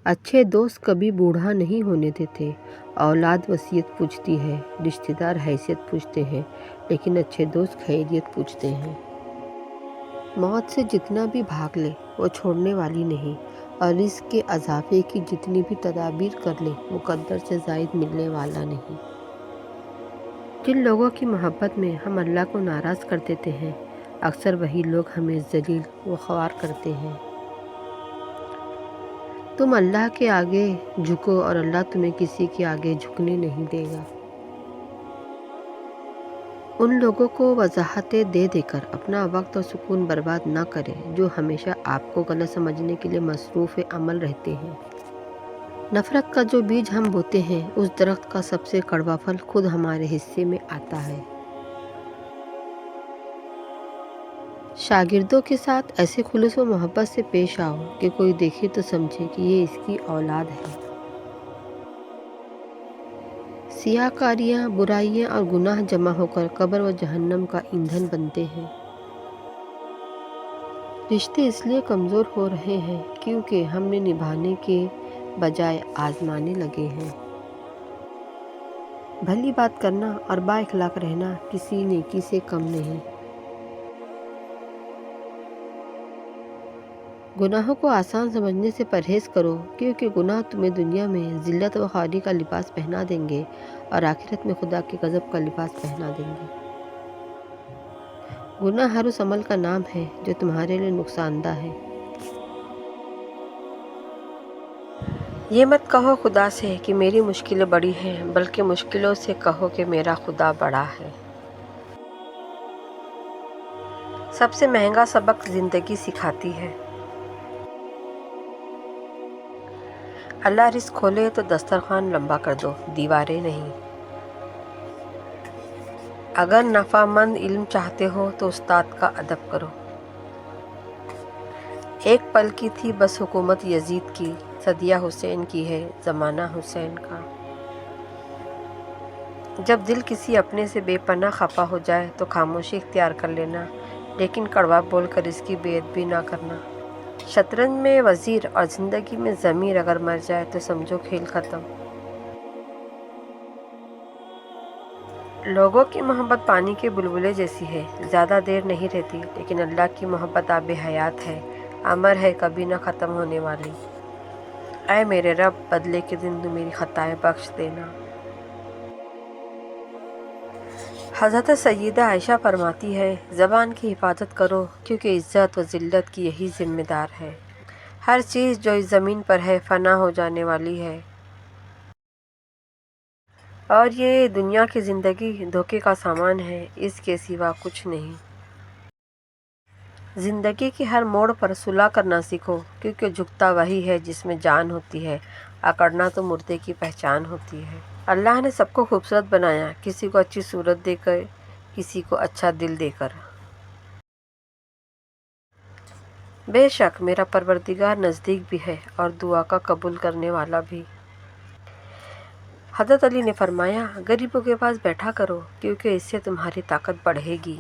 اچھے دوست کبھی بوڑھا نہیں ہونے دیتے۔ اولاد وصیت پوچھتی ہے، رشتہ دار حیثیت پوچھتے ہیں، لیکن اچھے دوست خیریت پوچھتے ہیں۔ موت سے جتنا بھی بھاگ لے وہ چھوڑنے والی نہیں، اور رزق کے اضافے کی جتنی بھی تدابیر کر لے مقدر سے زائد ملنے والا نہیں۔ جن لوگوں کی محبت میں ہم اللہ کو ناراض کر دیتے ہیں، اکثر وہی لوگ ہمیں ذلیل و خوار کرتے ہیں۔ تم اللہ کے آگے جھکو اور اللہ تمہیں کسی کے آگے جھکنے نہیں دے گا۔ ان لوگوں کو وضاحتیں دے دے کر اپنا وقت اور سکون برباد نہ کریں جو ہمیشہ آپ کو غلط سمجھنے کے لیے مصروف عمل رہتے ہیں۔ نفرت کا جو بیج ہم بوتے ہیں، اس درخت کا سب سے کڑوا پھل خود ہمارے حصے میں آتا ہے۔ شاگردوں کے ساتھ ایسے خلوص و محبت سے پیش آؤ کہ کوئی دیکھے تو سمجھے کہ یہ اس کی اولاد ہے۔ سیاہ کاریاں، برائیاں اور گناہ جمع ہو کر قبر و جہنم کا ایندھن بنتے ہیں۔ رشتے اس لیے کمزور ہو رہے ہیں کیونکہ ہم نے نبھانے کے بجائے آزمانے لگے ہیں۔ بھلی بات کرنا اور با اخلاق رہنا کسی نیکی سے کم نہیں۔ گناہوں کو آسان سمجھنے سے پرہیز کرو، کیونکہ گناہ تمہیں دنیا میں ذلت و خواری کا لباس پہنا دیں گے اور آخرت میں خدا کے غضب کا لباس پہنا دیں گے۔ گناہ ہر اس عمل کا نام ہے جو تمہارے لیے نقصان دہ ہے۔ یہ مت کہو خدا سے کہ میری مشکلیں بڑی ہیں، بلکہ مشکلوں سے کہو کہ میرا خدا بڑا ہے۔ سب سے مہنگا سبق زندگی سکھاتی ہے۔ اللہ رزق کھولے تو دسترخوان لمبا کر دو، دیواریں نہیں۔ اگر نفع مند علم چاہتے ہو تو استاد کا ادب کرو۔ ایک پل کی تھی بس حکومت یزید کی، صدیہ حسین کی ہے زمانہ حسین کا۔ جب دل کسی اپنے سے بے پناہ خفا ہو جائے تو خاموشی اختیار کر لینا، لیکن کڑوا بول کر اس کی بے ادبی نہ کرنا۔ شطرنج میں وزیر اور زندگی میں ضمیر اگر مر جائے تو سمجھو کھیل ختم۔ لوگوں کی محبت پانی کے بلبلے جیسی ہے، زیادہ دیر نہیں رہتی، لیکن اللہ کی محبت آب حیات ہے، امر ہے، کبھی نہ ختم ہونے والی۔ اے میرے رب، بدلے کے دن تو میری خطائیں بخش دینا۔ حضرت سیدہ عائشہ فرماتی ہے، زبان کی حفاظت کرو کیونکہ عزت و ذلت کی یہی ذمہ دار ہے۔ ہر چیز جو اس زمین پر ہے فنا ہو جانے والی ہے، اور یہ دنیا کی زندگی دھوکے کا سامان ہے، اس کے سوا کچھ نہیں۔ زندگی کی ہر موڑ پر صلح کرنا سیکھو، کیونکہ جھکتا وہی ہے جس میں جان ہوتی ہے، اکڑنا تو مردے کی پہچان ہوتی ہے۔ اللہ نے سب کو خوبصورت بنایا، کسی کو اچھی صورت دے کر، کسی کو اچھا دل دے کر۔ بے شک میرا پروردگار نزدیک بھی ہے اور دعا کا قبول کرنے والا بھی۔ حضرت علی نے فرمایا، غریبوں کے پاس بیٹھا کرو کیونکہ اس سے تمہاری طاقت بڑھے گی۔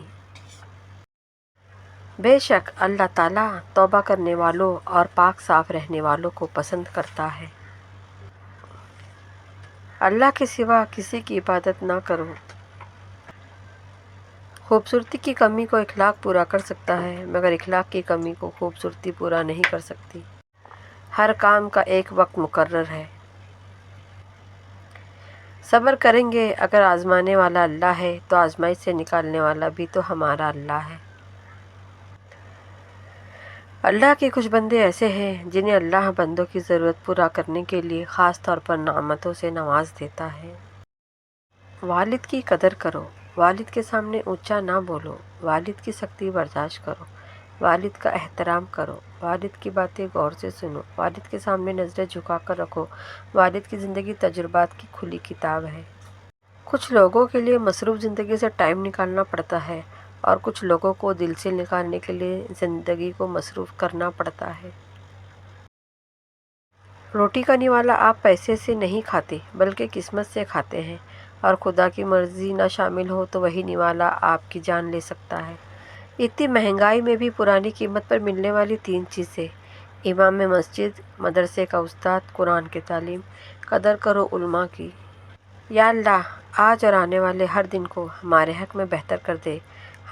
بے شک اللہ تعالیٰ توبہ کرنے والوں اور پاک صاف رہنے والوں کو پسند کرتا ہے۔ اللہ کے سوا کسی کی عبادت نہ کرو۔ خوبصورتی کی کمی کو اخلاق پورا کر سکتا ہے، مگر اخلاق کی کمی کو خوبصورتی پورا نہیں کر سکتی۔ ہر کام کا ایک وقت مقرر ہے۔ صبر کریں گے، اگر آزمانے والا اللہ ہے تو آزمائش سے نکالنے والا بھی تو ہمارا اللہ ہے۔ اللہ کے کچھ بندے ایسے ہیں جنہیں اللہ بندوں کی ضرورت پورا کرنے کے لیے خاص طور پر نعمتوں سے نواز دیتا ہے۔ والد کی قدر کرو، والد کے سامنے اونچا نہ بولو، والد کی سختی برداشت کرو، والد کا احترام کرو، والد کی باتیں غور سے سنو، والد کے سامنے نظریں جھکا کر رکھو۔ والد کی زندگی تجربات کی کھلی کتاب ہے۔ کچھ لوگوں کے لیے مصروف زندگی سے ٹائم نکالنا پڑتا ہے، اور کچھ لوگوں کو دل سے نکالنے کے لیے زندگی کو مصروف کرنا پڑتا ہے۔ روٹی کا نوالا آپ پیسے سے نہیں کھاتے بلکہ قسمت سے کھاتے ہیں، اور خدا کی مرضی نہ شامل ہو تو وہی نوالا آپ کی جان لے سکتا ہے۔ اتنی مہنگائی میں بھی پرانی قیمت پر ملنے والی 3 چیزیں، امام مسجد، مدرسے کا استاد، قرآن کی تعلیم، قدر کرو علماء کی۔ یا اللہ، آج اور آنے والے ہر دن کو ہمارے حق میں بہتر کر دے،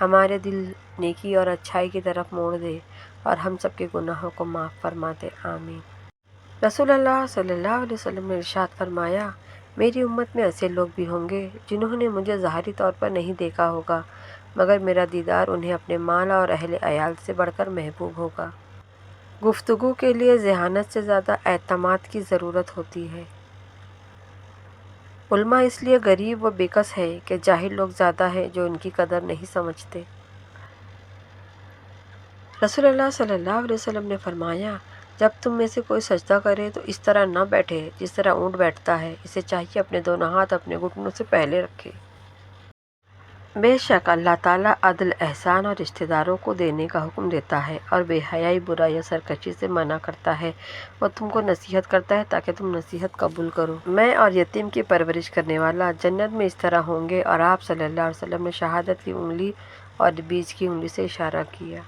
ہمارے دل نیکی اور اچھائی کی طرف موڑ دے اور ہم سب کے گناہوں کو معاف فرما دے، آمین۔ رسول اللہ صلی اللہ علیہ وسلم نے ارشاد فرمایا، میری امت میں ایسے لوگ بھی ہوں گے جنہوں نے مجھے ظاہری طور پر نہیں دیکھا ہوگا، مگر میرا دیدار انہیں اپنے مال اور اہل عیال سے بڑھ کر محبوب ہوگا۔ گفتگو کے لیے ذہانت سے زیادہ اعتماد کی ضرورت ہوتی ہے۔ علماء اس لیے غریب و بےکس ہے کہ جاہل لوگ زیادہ ہیں جو ان کی قدر نہیں سمجھتے۔ رسول اللہ صلی اللہ علیہ وسلم نے فرمایا، جب تم میں سے کوئی سجدہ کرے تو اس طرح نہ بیٹھے جس طرح اونٹ بیٹھتا ہے، اسے چاہیے اپنے دونوں ہاتھ اپنے گھٹنوں سے پہلے رکھے۔ بے شک اللہ تعالیٰ عدل، احسان اور رشتہ داروں کو دینے کا حکم دیتا ہے اور بے حیائی، برائی اور سرکشی سے منع کرتا ہے۔ وہ تم کو نصیحت کرتا ہے تاکہ تم نصیحت قبول کرو۔ میں اور یتیم کی پرورش کرنے والا جنت میں اس طرح ہوں گے، اور آپ صلی اللہ علیہ وسلم نے شہادت کی انگلی اور بیچ کی انگلی سے اشارہ کیا۔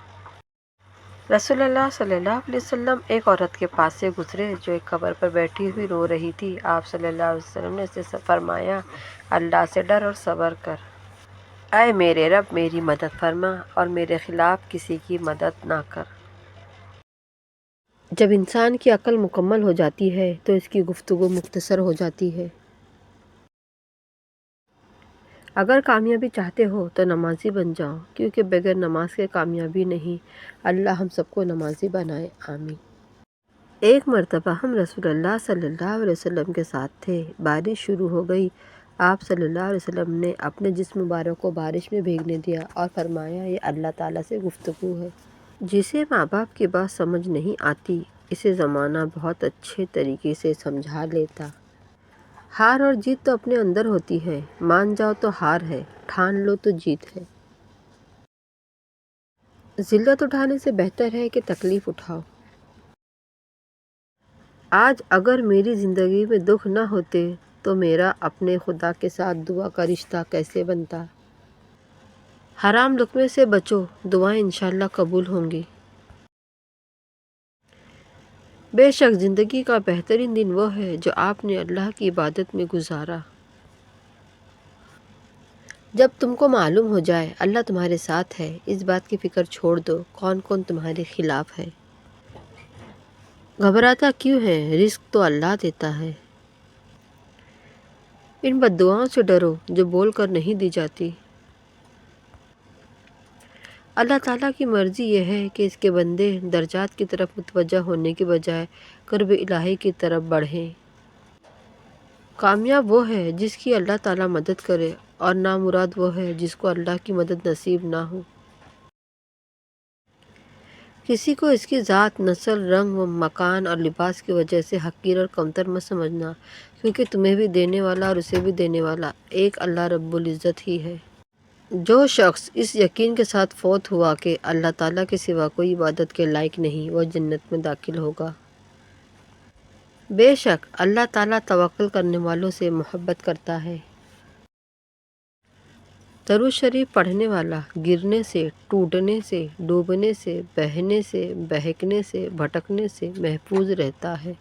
رسول اللہ صلی اللہ علیہ وسلم ایک عورت کے پاس سے گزرے جو ایک قبر پر بیٹھی ہوئی رو رہی تھی۔ آپ صلی اللہ علیہ وسلم نے اسے فرمایا، اللہ سے ڈر اور صبر کر۔ اے میرے رب، میری مدد فرما اور میرے خلاف کسی کی مدد نہ کر۔ جب انسان کی عقل مکمل ہو جاتی ہے تو اس کی گفتگو مختصر ہو جاتی ہے۔ اگر کامیابی چاہتے ہو تو نمازی بن جاؤ، کیونکہ بغیر نماز کے کامیابی نہیں۔ اللہ ہم سب کو نمازی بنائے، آمین۔ ایک مرتبہ ہم رسول اللہ صلی اللہ علیہ وسلم کے ساتھ تھے، بارش شروع ہو گئی۔ آپ صلی اللہ علیہ وسلم نے اپنے جسم مبارک کو بارش میں بھیگنے دیا اور فرمایا، یہ اللہ تعالیٰ سے گفتگو ہے۔ جسے ماں باپ کی بات سمجھ نہیں آتی، اسے زمانہ بہت اچھے طریقے سے سمجھا لیتا۔ ہار اور جیت تو اپنے اندر ہوتی ہے، مان جاؤ تو ہار ہے، ٹھان لو تو جیت ہے۔ ذلت اٹھانے سے بہتر ہے کہ تکلیف اٹھاؤ۔ آج اگر میری زندگی میں دکھ نہ ہوتے تو میرا اپنے خدا کے ساتھ دعا کا رشتہ کیسے بنتا۔ حرام لقمے سے بچو، دعائیں انشاءاللہ قبول ہوں گی۔ بے شک زندگی کا بہترین دن وہ ہے جو آپ نے اللہ کی عبادت میں گزارا۔ جب تم کو معلوم ہو جائے اللہ تمہارے ساتھ ہے، اس بات کی فکر چھوڑ دو کون کون تمہارے خلاف ہے۔ گھبراتا کیوں ہے، رزق تو اللہ دیتا ہے۔ ان بد دعاؤں سے ڈرو جو بول کر نہیں دی جاتی۔ اللہ تعالیٰ کی مرضی یہ ہے کہ اس کے بندے درجات کی طرف متوجہ ہونے کے بجائے قرب الہی کی طرف بڑھیں۔ کامیاب وہ ہے جس کی اللہ تعالیٰ مدد کرے، اور نامراد وہ ہے جس کو اللہ کی مدد نصیب نہ ہو۔ کسی کو اس کی ذات، نسل، رنگ و مکان اور لباس کی وجہ سے حقیر اور کمتر مت سمجھنا، کیونکہ تمہیں بھی دینے والا اور اسے بھی دینے والا ایک اللہ رب العزت ہی ہے۔ جو شخص اس یقین کے ساتھ فوت ہوا کہ اللہ تعالیٰ کے سوا کوئی عبادت کے لائق نہیں، وہ جنت میں داخل ہوگا۔ بے شک اللہ تعالیٰ توکل کرنے والوں سے محبت کرتا ہے۔ درود شریف پڑھنے والا گرنے سے، ٹوٹنے سے، ڈوبنے سے، بہنے سے، بہکنے سے، بھٹکنے سے محفوظ رہتا ہے۔